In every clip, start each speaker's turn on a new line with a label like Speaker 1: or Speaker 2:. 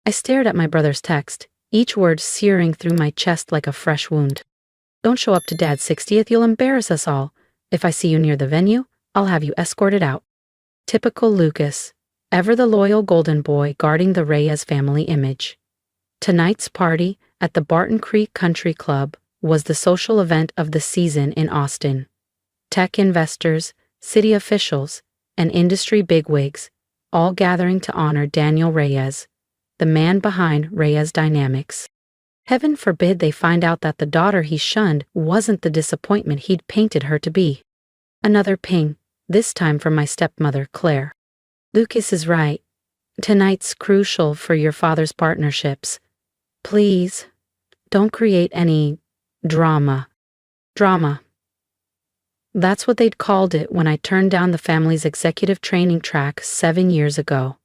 Speaker 1: I stared at my brother's text, each word searing through my chest like a fresh wound. Don't show up to Dad's 60th, you'll embarrass us all. If I see you near the venue, I'll have you escorted out. Typical Lucas, ever the loyal golden boy guarding the Reyes family image. Tonight's party at the Barton Creek Country Club was the social event of the season in Austin. Tech investors, city officials, and industry bigwigs, all gathering to honor Daniel Reyes, the man behind Reyes Dynamics. Heaven forbid they find out that the daughter he shunned wasn't the disappointment he'd painted her to be. Another ping, this time from my stepmother, Claire. Lucas is right. Tonight's crucial for your father's partnerships. Please, don't create any drama. Drama. That's what they'd called it when I turned down the family's executive training track 7 years ago.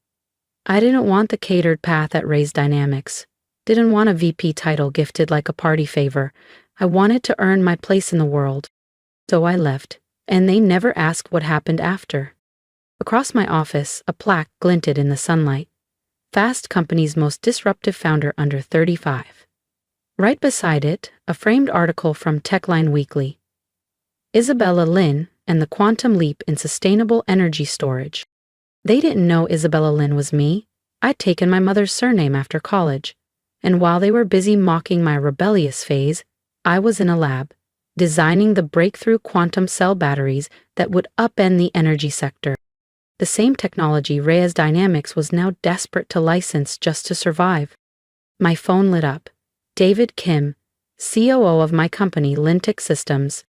Speaker 1: I didn't want the catered path at Reyes Dynamics. Didn't want a VP title gifted like a party favor. I wanted to earn my place in the world. So I left, and they never asked what happened after. Across my office, a plaque glinted in the sunlight. Fast Company's most disruptive founder under 35. Right beside it, a framed article from Techline Weekly. Isabella Lynn and the Quantum Leap in Sustainable Energy Storage. They didn't know Isabella Lynn was me. I'd taken my mother's surname after college. And while they were busy mocking my rebellious phase, I was in a lab, designing the breakthrough quantum cell batteries that would upend the energy sector. The same technology Reyes Dynamics was now desperate to license just to survive. My phone lit up. David Kim, COO of my company, Lintic Systems.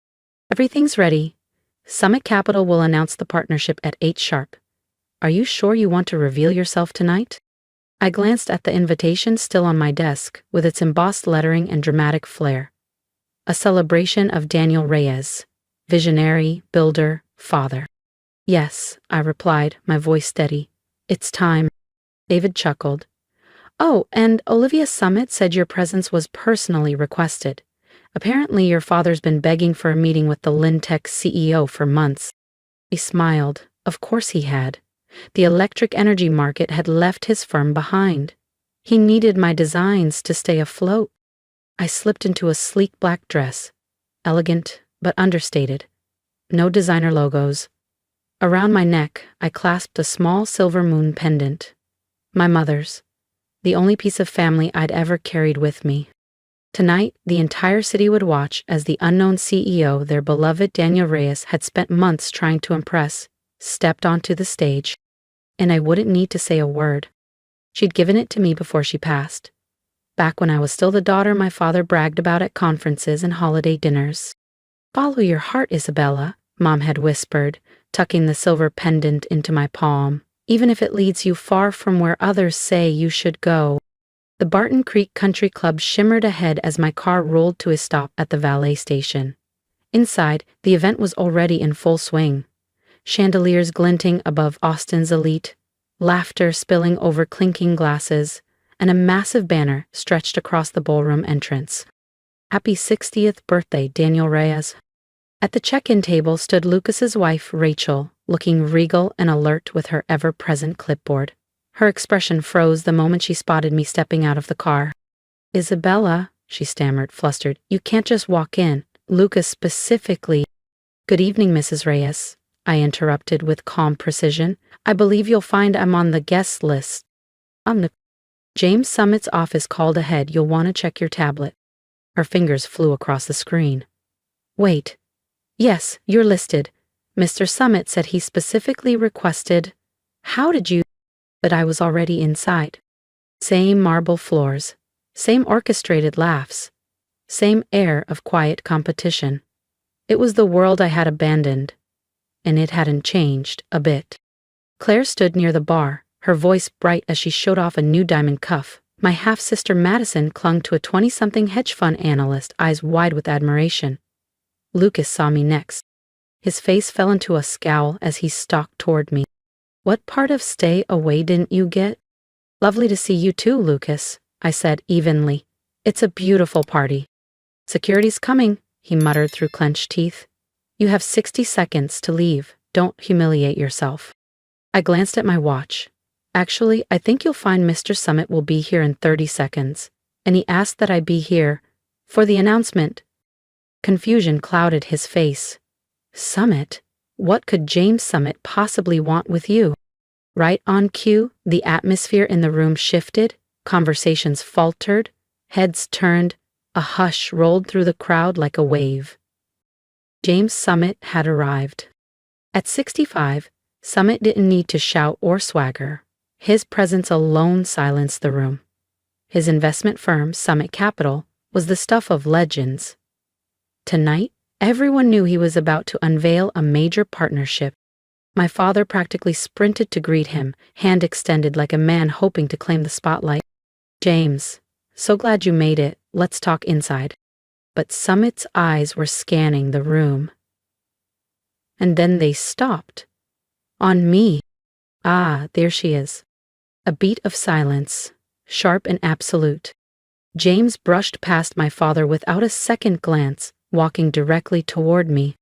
Speaker 1: Everything's ready. Summit Capital will announce the partnership at 8 sharp. Are you sure you want to reveal yourself tonight? I glanced at the invitation still on my desk, with its embossed lettering and dramatic flair. A celebration of Daniel Reyes, visionary, builder, father. Yes, I replied, my voice steady. It's time. David chuckled. Oh, and Olivia Summit said your presence was personally requested. Apparently your father's been begging for a meeting with the Lintech CEO for months. He smiled. Of course he had. The electric energy market had left his firm behind. He needed my designs to stay afloat. I slipped into a sleek black dress, elegant but understated. No designer logos. Around my neck, I clasped a small silver moon pendant. My mother's. The only piece of family I'd ever carried with me. Tonight, the entire city would watch as the unknown CEO their beloved Daniel Reyes had spent months trying to impress, stepped onto the stage. And I wouldn't need to say a word. She'd given it to me before she passed. Back when I was still the daughter my father bragged about at conferences and holiday dinners. Follow your heart, Isabella, Mom had whispered, tucking the silver pendant into my palm, even if it leads you far from where others say you should go. The Barton Creek Country Club shimmered ahead as my car rolled to a stop at the valet station. Inside, the event was already in full swing. Chandeliers glinting above Austin's elite, laughter spilling over clinking glasses, and a massive banner stretched across the ballroom entrance. Happy 60th birthday, Daniel Reyes. At the check-in table stood Lucas's wife, Rachel, looking regal and alert with her ever-present clipboard. Her expression froze the moment she spotted me stepping out of the car. Isabella, she stammered, flustered, you can't just walk in. Lucas specifically. Good evening, Mrs. Reyes, I interrupted with calm precision. I believe you'll find I'm on the guest list. James Summit's office called ahead. You'll want to check your tablet. Her fingers flew across the screen. Wait. Yes, you're listed. Mr. Summit said he specifically requested. How did you? But I was already inside. Same marble floors. Same orchestrated laughs. Same air of quiet competition. It was the world I had abandoned. And it hadn't changed a bit. Claire stood near the bar, her voice bright as she showed off a new diamond cuff. My half-sister Madison clung to a 20-something hedge fund analyst, eyes wide with admiration. Lucas saw me next. His face fell into a scowl as he stalked toward me. What part of stay away didn't you get? Lovely to see you too, Lucas, I said evenly. It's a beautiful party. Security's coming, he muttered through clenched teeth. You have 60 seconds to leave. Don't humiliate yourself. I glanced at my watch. Actually, I think you'll find Mr. Summit will be here in 30 seconds, and he asked that I be here for the announcement. Confusion clouded his face. Summit? What could James Summit possibly want with you? Right on cue, the atmosphere in the room shifted, conversations faltered, heads turned, a hush rolled through the crowd like a wave. James Summit had arrived. At 65, Summit didn't need to shout or swagger. His presence alone silenced the room. His investment firm, Summit Capital, was the stuff of legends. Tonight, everyone knew he was about to unveil a major partnership. My father practically sprinted to greet him, hand extended like a man hoping to claim the spotlight. James, so glad you made it. Let's talk inside. But Summit's eyes were scanning the room. And then they stopped. On me. Ah, there she is. A beat of silence, sharp and absolute. James brushed past my father without a second glance, walking directly toward me.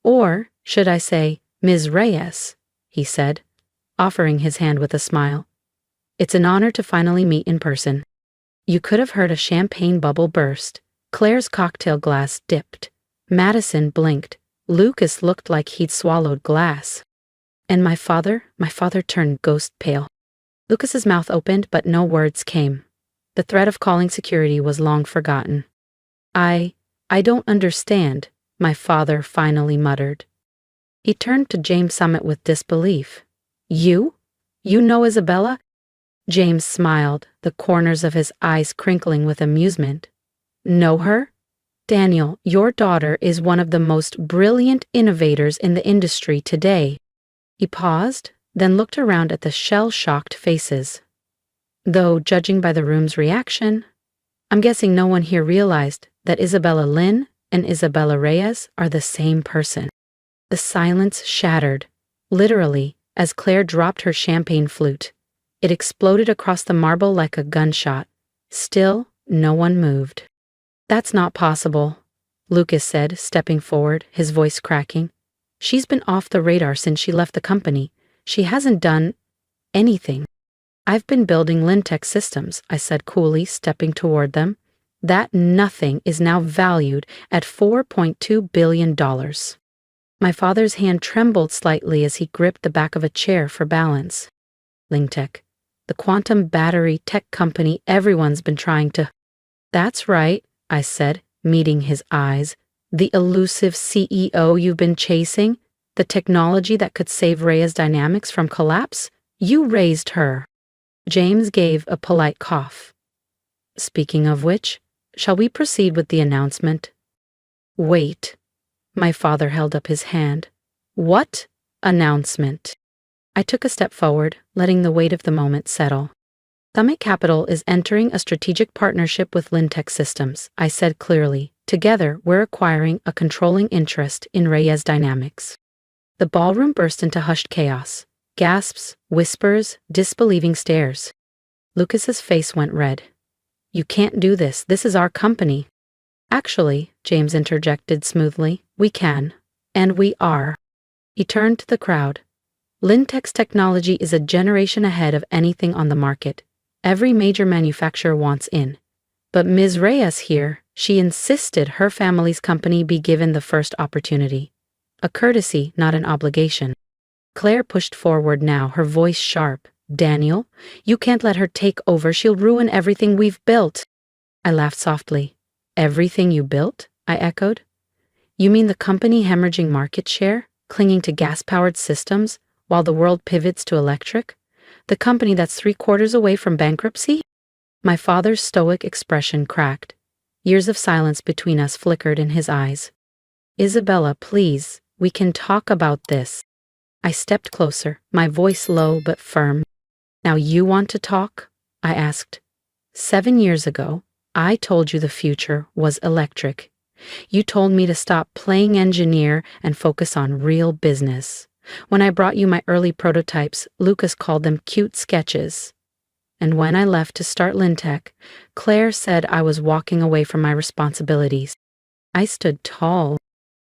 Speaker 1: Or, should I say, Ms. Reyes, he said, offering his hand with a smile. It's an honor to finally meet in person. You could have heard a champagne bubble burst. Claire's cocktail glass dipped. Madison blinked. Lucas looked like he'd swallowed glass. And my father turned ghost pale. Lucas's mouth opened, but no words came. The threat of calling security was long forgotten. I don't understand, my father finally muttered. He turned to James Summit with disbelief. You? You know Isabella? James smiled, the corners of his eyes crinkling with amusement. Know her? Daniel, your daughter is one of the most brilliant innovators in the industry today. He paused, then looked around at the shell-shocked faces. Though, judging by the room's reaction, I'm guessing no one here realized that Isabella Lynn and Isabella Reyes are the same person. The silence shattered, literally, as Claire dropped her champagne flute. It exploded across the marble like a gunshot. Still, no one moved. That's not possible, Lucas said, stepping forward, his voice cracking. She's been off the radar since she left the company. She hasn't done anything. I've been building Lintech systems, I said coolly, stepping toward them. That nothing is now valued at $4.2 billion. My father's hand trembled slightly as he gripped the back of a chair for balance. Lintech, the quantum battery tech company everyone's been trying to... That's right, I said, meeting his eyes. The elusive CEO you've been chasing? The technology that could save Reyes Dynamics from collapse? You raised her. James gave a polite cough. Speaking of which, shall we proceed with the announcement? Wait. My father held up his hand. What announcement? I took a step forward, letting the weight of the moment settle. Summit Capital is entering a strategic partnership with Lintech Systems, I said clearly. Together, we're acquiring a controlling interest in Reyes Dynamics. The ballroom burst into hushed chaos. Gasps, whispers, disbelieving stares. Lucas's face went red. You can't do this. This is our company. Actually, James interjected smoothly, we can. And we are. He turned to the crowd. Lintech's technology is a generation ahead of anything on the market. Every major manufacturer wants in. But Ms. Reyes here, she insisted her family's company be given the first opportunity. A courtesy, not an obligation. Claire pushed forward now, her voice sharp. Daniel, you can't let her take over. She'll ruin everything we've built. I laughed softly. Everything you built? I echoed. You mean the company hemorrhaging market share, clinging to gas-powered systems, while the world pivots to electric? The company that's 3/4 away from bankruptcy? My father's stoic expression cracked. Years of silence between us flickered in his eyes. Isabella, please, we can talk about this. I stepped closer, my voice low but firm. Now you want to talk? I asked. 7 years ago, I told you the future was electric. You told me to stop playing engineer and focus on real business. When I brought you my early prototypes, Lucas called them cute sketches. And when I left to start Lintech, Claire said I was walking away from my responsibilities. I stood tall.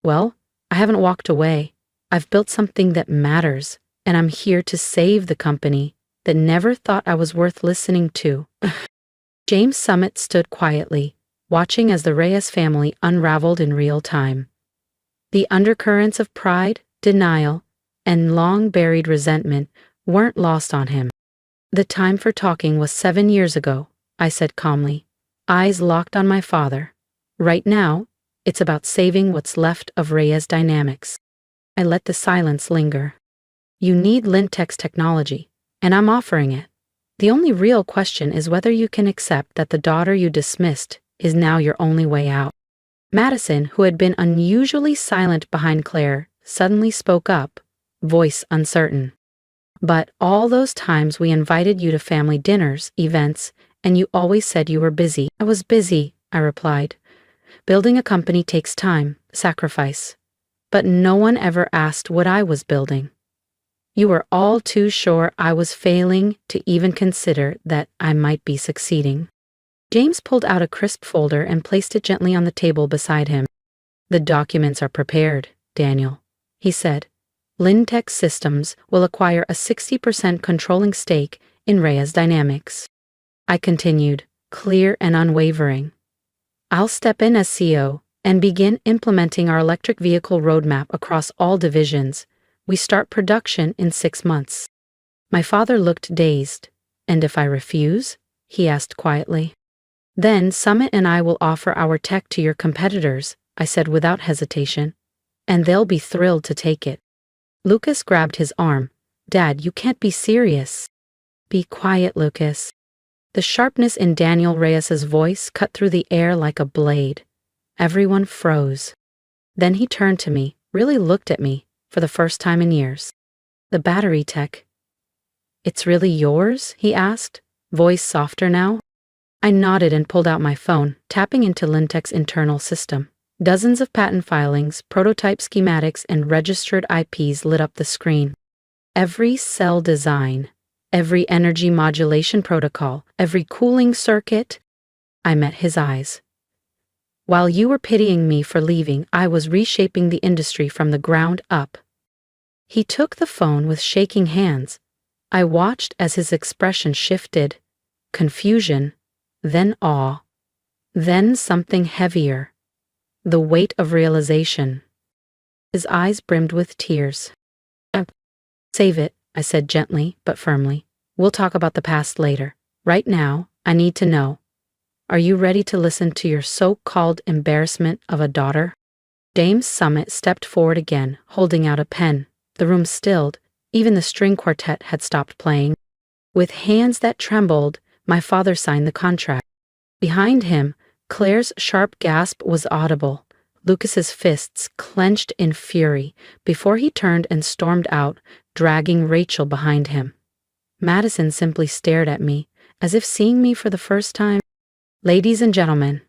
Speaker 1: Well, I haven't walked away. I've built something that matters. and I'm here to save the company that never thought I was worth listening to. James Summit stood quietly, watching as the Reyes family unraveled in real time. The undercurrents of pride, denial, and long-buried resentment weren't lost on him. The time for talking was 7 years ago, I said calmly, eyes locked on my father. Right now, it's about saving what's left of Reyes Dynamics. I let the silence linger. You need Lintech's technology, and I'm offering it. The only real question is whether you can accept that the daughter you dismissed is now your only way out. Madison, who had been unusually silent behind Claire, suddenly spoke up, voice uncertain. But all those times we invited you to family dinners, events, and you always said you were busy. I was busy, I replied. Building a company takes time, sacrifice. But no one ever asked what I was building. You were all too sure I was failing to even consider that I might be succeeding. James pulled out a crisp folder and placed it gently on the table beside him. The documents are prepared, Daniel, he said. Lintech Systems will acquire a 60% controlling stake in Reyes Dynamics. I continued, clear and unwavering. I'll step in as CEO and begin implementing our electric vehicle roadmap across all divisions. We start production in 6 months. My father looked dazed. And if I refuse? He asked quietly. Then Summit and I will offer our tech to your competitors, I said without hesitation. And they'll be thrilled to take it. Lucas grabbed his arm. Dad, you can't be serious. Be quiet, Lucas. The sharpness in Daniel Reyes's voice cut through the air like a blade. Everyone froze. Then he turned to me, really looked at me, for the first time in years. The battery tech. It's really yours? He asked, voice softer now. I nodded and pulled out my phone, tapping into Lintech's internal system. Dozens of patent filings, prototype schematics, and registered IPs lit up the screen. Every cell design, every energy modulation protocol, every cooling circuit. I met his eyes. While you were pitying me for leaving, I was reshaping the industry from the ground up. He took the phone with shaking hands. I watched as his expression shifted. Confusion, then awe, then something heavier. The weight of realization. His eyes brimmed with tears. Save it, I said gently but firmly. We'll talk about the past later. Right now, I need to know. Are you ready to listen to your so-called embarrassment of a daughter? James Summit stepped forward again, holding out a pen. The room stilled. Even the string quartet had stopped playing. With hands that trembled, my father signed the contract. Behind him, Claire's sharp gasp was audible. Lucas's fists clenched in fury before he turned and stormed out, dragging Rachel behind him. Madison simply stared at me, as if seeing me for the first time. Ladies and gentlemen,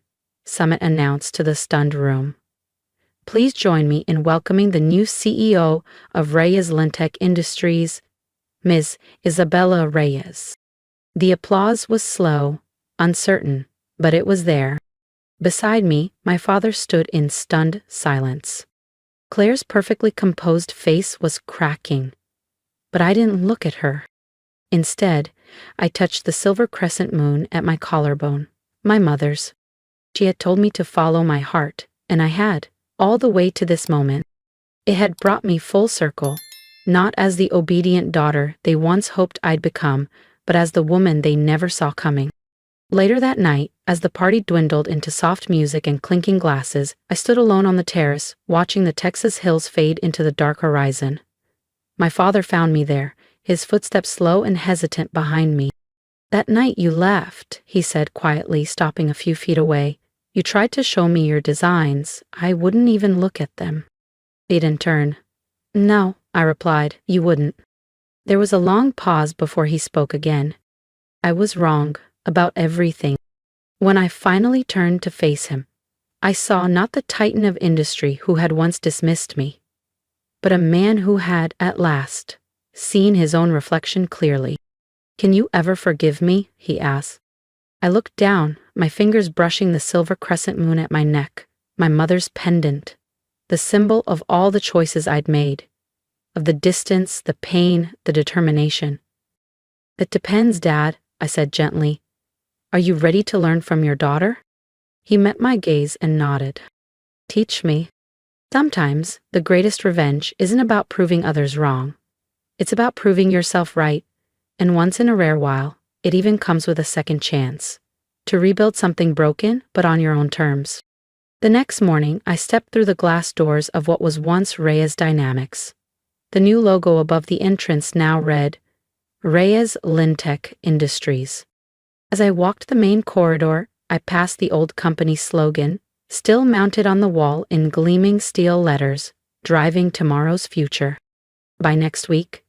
Speaker 1: Summit announced to the stunned room. Please join me in welcoming the new CEO of Reyes Lintech Industries, Ms. Isabella Reyes. The applause was slow, uncertain, but it was there. Beside me, my father stood in stunned silence. Claire's perfectly composed face was cracking, but I didn't look at her. Instead, I touched the silver crescent moon at my collarbone, my mother's. She had told me to follow my heart, and I had, all the way to this moment. It had brought me full circle, not as the obedient daughter they once hoped I'd become, but as the woman they never saw coming. Later that night, as the party dwindled into soft music and clinking glasses, I stood alone on the terrace, watching the Texas hills fade into the dark horizon. My father found me there, his footsteps slow and hesitant behind me. That night you left, he said quietly, stopping a few feet away. You tried to show me your designs. I wouldn't even look at them. He didn't turn. No, I replied, you wouldn't. There was a long pause before he spoke again. I was wrong about everything. When I finally turned to face him, I saw not the titan of industry who had once dismissed me, but a man who had, at last, seen his own reflection clearly. Can you ever forgive me? He asked. I looked down, my fingers brushing the silver crescent moon at my neck, my mother's pendant, the symbol of all the choices I'd made. of the distance, the pain, the determination. It depends, Dad, I said gently. Are you ready to learn from your daughter? He met my gaze and nodded. Teach me. Sometimes the greatest revenge isn't about proving others wrong. It's about proving yourself right, and once in a rare while, it even comes with a second chance to rebuild something broken but on your own terms. The next morning, I stepped through the glass doors of what was once Reyes Dynamics. The new logo above the entrance now read, Reyes Industries. As I walked the main corridor, I passed the old company slogan, still mounted on the wall in gleaming steel letters, driving tomorrow's future. By next week,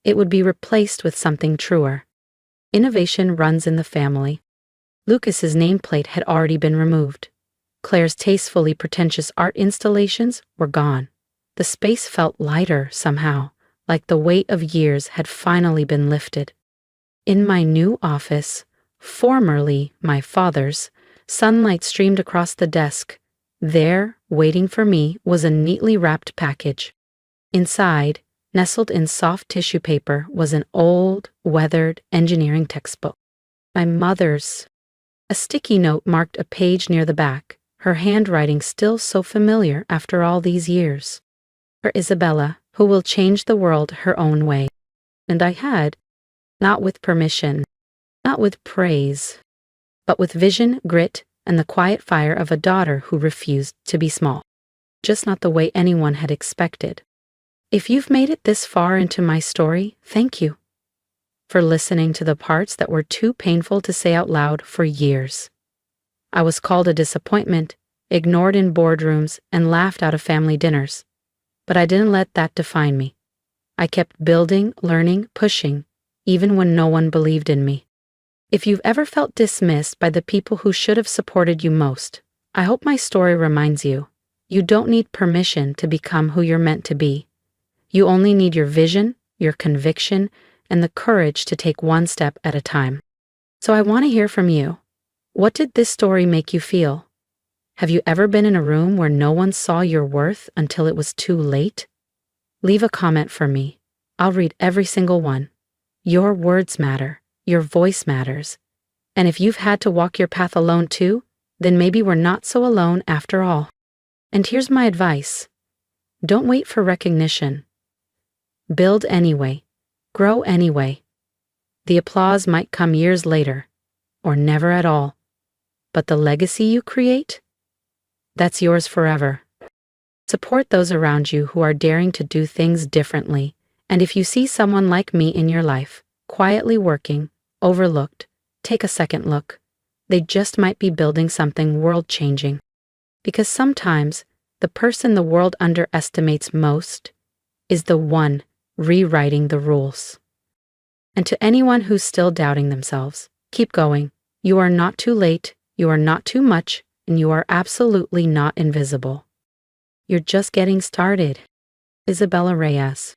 Speaker 1: it would be replaced with something truer. Innovation runs in the family. Lucas's nameplate had already been removed. Claire's tastefully pretentious art installations were gone. The space felt lighter somehow, like the weight of years had finally been lifted. In my new office, formerly my father's, sunlight streamed across the desk. There, waiting for me, was a neatly wrapped package. Inside, nestled in soft tissue paper, was an old, weathered engineering textbook. My mother's. A sticky note marked a page near the back, her handwriting still so familiar after all these years. For Isabella, who will change the world her own way. And I had, not with permission, not with praise, but with vision, grit, and the quiet fire of a daughter who refused to be small. Just not the way anyone had expected. If you've made it this far into my story, thank you for listening to the parts that were too painful to say out loud for years. I was called a disappointment, ignored in boardrooms, and laughed out of family dinners. But I didn't let that define me. I kept building, learning, pushing, even when no one believed in me. If you've ever felt dismissed by the people who should have supported you most, I hope my story reminds you, you don't need permission to become who you're meant to be. You only need your vision, your conviction, and the courage to take one step at a time. So I want to hear from you. What did this story make you feel? Have you ever been in a room where no one saw your worth until it was too late? Leave a comment for me. I'll read every single one. Your words matter. Your voice matters. And if you've had to walk your path alone too, then maybe we're not so alone after all. And here's my advice. Don't wait for recognition. Build anyway. Grow anyway. The applause might come years later, or never at all. But the legacy you create? That's yours forever. Support those around you who are daring to do things differently. And if you see someone like me in your life, quietly working, overlooked, take a second look. They just might be building something world-changing. Because sometimes, the person the world underestimates most is the one rewriting the rules. And to anyone who's still doubting themselves, keep going. You are not too late, you are not too much, and you are absolutely not invisible. You're just getting started. Isabella Reyes.